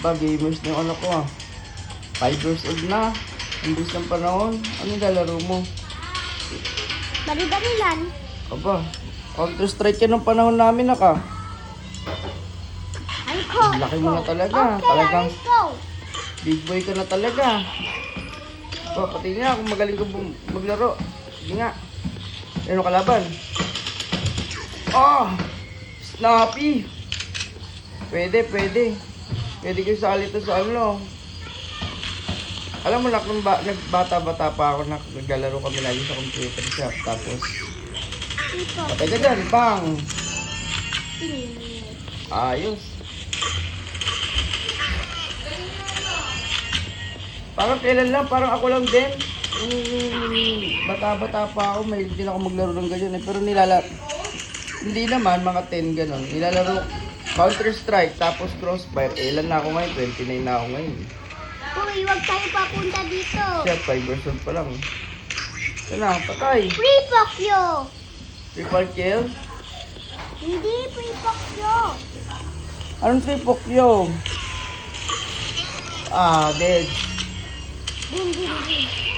Ba, gamers na yung anak ko ah. 5 years old na. Ang bilis ng panahon. Ano yung lalaro mo? Dali-dali lang. Aba, Counter-Strike yan ng panahon namin naka. Ay ko. Laki mo na talaga. Okay, Talagang let's go. big boy ka na talaga. Aba, pati nga kung magaling ka maglaro. Sige nga. Ano kalaban? Ah! Snappy! Pwede, pwede. Pwede kayo sali to sa ano. Alam mo na kung nagbata-bata pa ako, naglalaro kami lagi sa computer shop. Tapos, Ito. patay ka dyan, bang! Ayos. Parang kailan lang, parang ako lang din. Bata-bata pa ako, may din ako maglaro ng ganyan eh. Pero hindi naman, mga 10 ganon. Nilalaro Counter-Strike, tapos Crossfire. Eh, ilan na ako ngayon? 29 na ako ngayon. Uy, huwag tayo papunta dito. Siya, 5 years old pa lang. Ito na, patay. Free Pokyo. Triple kill. Hindi Free Pokyo. Anong tripok yo? Ah, dead. Din.